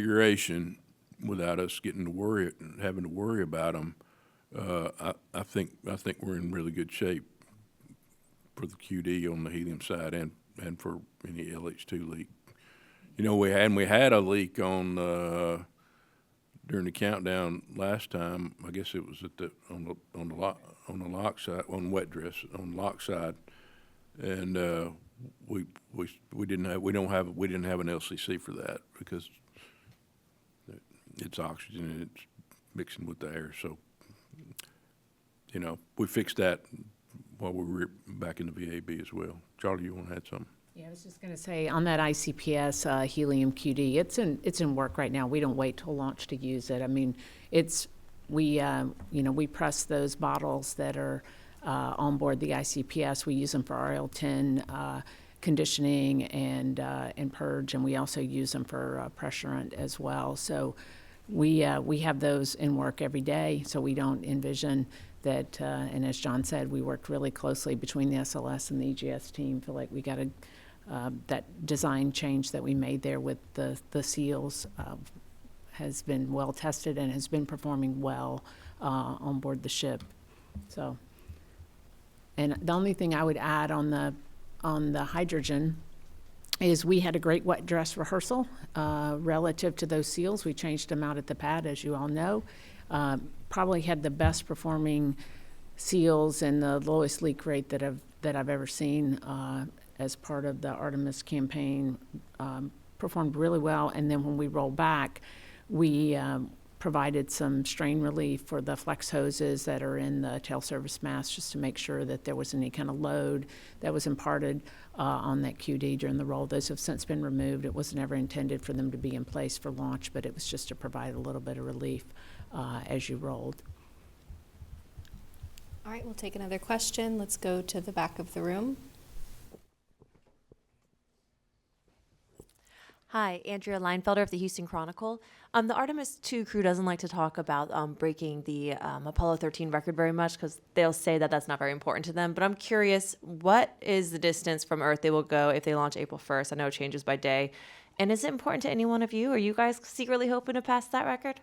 configuration without us having to worry about them. I think we're in really good shape for the QD on the helium side and for any LH2 leak. You know, we had a leak on during the countdown last time. I guess it was on the lock side, on wet dress on the lock side, and we didn't have an LCC for that because it's oxygen and it's mixing with the air. So, you know, we fixed that while we were back in the VAB as well. Charlie, you want to add something? Yeah, I was just going to say on that ICPS helium QD, it's in work right now. We don't wait till launch to use it. I mean, we press those bottles that are on board the ICPS. We use them for RL10 conditioning and purge, and we also use them for pressurant as well. So we have those in work every day. So we don't envision that. And as John said, we worked really closely between the SLS and the EGS team. Feel like we got that design change that we made there with the seals has been well tested and has been performing well on board the ship. So, and the only thing I would add on the hydrogen is we had a great wet dress rehearsal relative to those seals. We changed them out at the pad, as you all know. Probably had the best performing seals and the lowest leak rate that I've ever seen as part of the Artemis campaign. Performed really well, and then when we roll back, we provided some strain relief for the flex hoses that are in the tail service mast, just to make sure that there was any kind of load that was imparted on that QD during the roll. Those have since been removed. It was never intended for them to be in place for launch, but it was just to provide a little bit of relief as you rolled. All right, we'll take another question. Let's go to the back of the room. Hi, Andrea Leinfelder of the Houston Chronicle. The Artemis II crew doesn't like to talk about breaking the Apollo 13 record very much because they'll say that that's not very important to them. But I'm curious, what is the distance from Earth they will go if they launch April 1st? I know it changes by day. And is it important to any one of you? Are you guys secretly hoping to pass that record?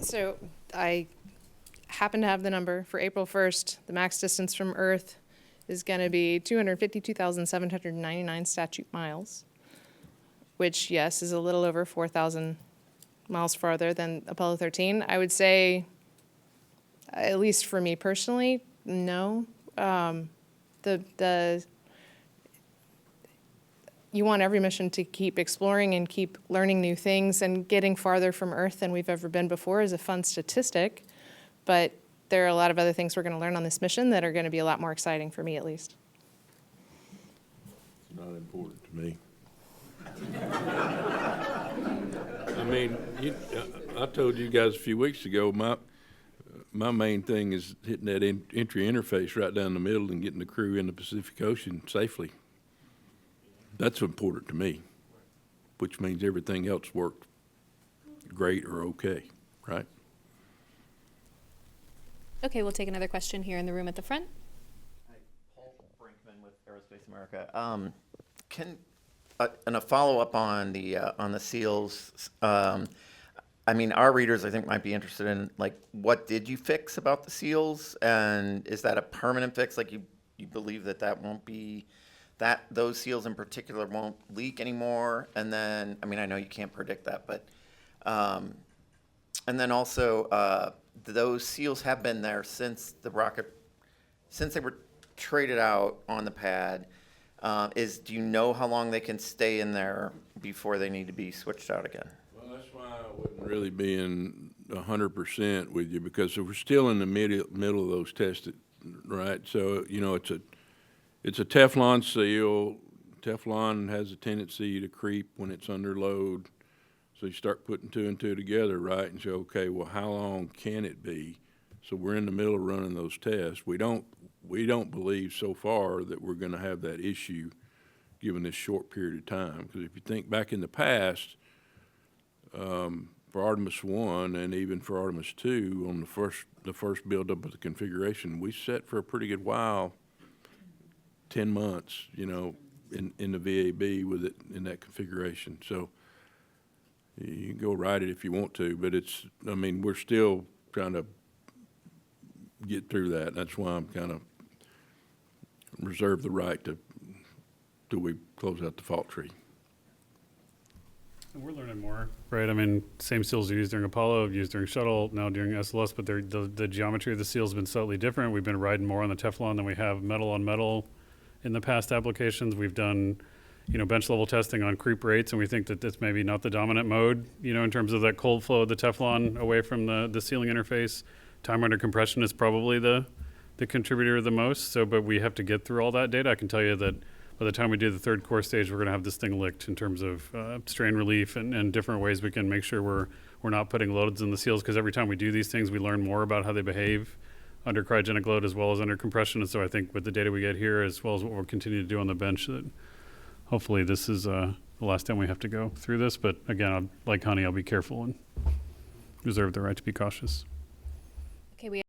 So I happen to have the number for April 1st. The max distance from Earth is going to be 252,799 statute miles, which, yes, is a little over 4,000 miles farther than Apollo 13. I would say, at least for me personally, no. You want every mission to keep exploring and keep learning new things, and getting farther from Earth than we've ever been before is a fun statistic, but there are a lot of other things we're going to learn on this mission that are going to be a lot more exciting for me, at least. It's not important to me. I mean, I told you guys a few weeks ago, my main thing is hitting that entry interface right down the middle and getting the crew in the Pacific Ocean safely. That's important to me, which means everything else worked great or okay, right? Okay, we'll take another question here in the room at the front. Hi, Paul Brinkman with Aerospace America. And a follow-up on the seals. I mean, our readers, I think, might be interested in, like, what did you fix about the seals, and is that a permanent fix? Like, you believe that won't be, that those seals in particular won't leak anymore? And then, I mean, I know you can't predict that, but, and then also, those seals have been there since the rocket, since they were traded out on the pad. Do you know how long they can stay in there before they need to be switched out again? Well, that's why I wouldn't really be in 100% with you, because we're still in the middle of those tests, right? So, you know, it's a Teflon seal. Teflon has a tendency to creep when it's under load. So you start putting two and two together, right, and say, okay, well, how long can it be? So we're in the middle of running those tests. We don't believe so far that we're going to have that issue given this short period of time. Because if you think back in the past, for Artemis 1 and even for Artemis 2, on the first build-up of the configuration, we set for a pretty good while, 10 months, you know, in the VAB with it in that configuration. So you can go ride it if you want to, but I mean, we're still trying to get through that. That's why I'm kind of reserve the right till we close out the fault tree. And we're learning more, right? I mean, same seals are used during Apollo, used during Shuttle, now during SLS, but the geometry of the seals has been slightly different. We've been riding more on the Teflon than we have metal on metal in the past applications. We've done, bench level testing on creep rates, and we think that that's maybe not the dominant mode, in terms of that cold flow of the Teflon away from the sealing interface. Time under compression is probably the contributor the most. So, but we have to get through all that data. I can tell you that by the time we do the third core stage, we're going to have this thing licked in terms of strain relief and different ways we can make sure we're not putting loads in the seals, because every time we do these things, we learn more about how they behave under cryogenic load as well as under compression. And so I think with the data we get here, as well as what we'll continue to do on the bench, that hopefully this is the last time we have to go through this. But again, like Honey, I'll be careful and reserve the right to be cautious. Okay, we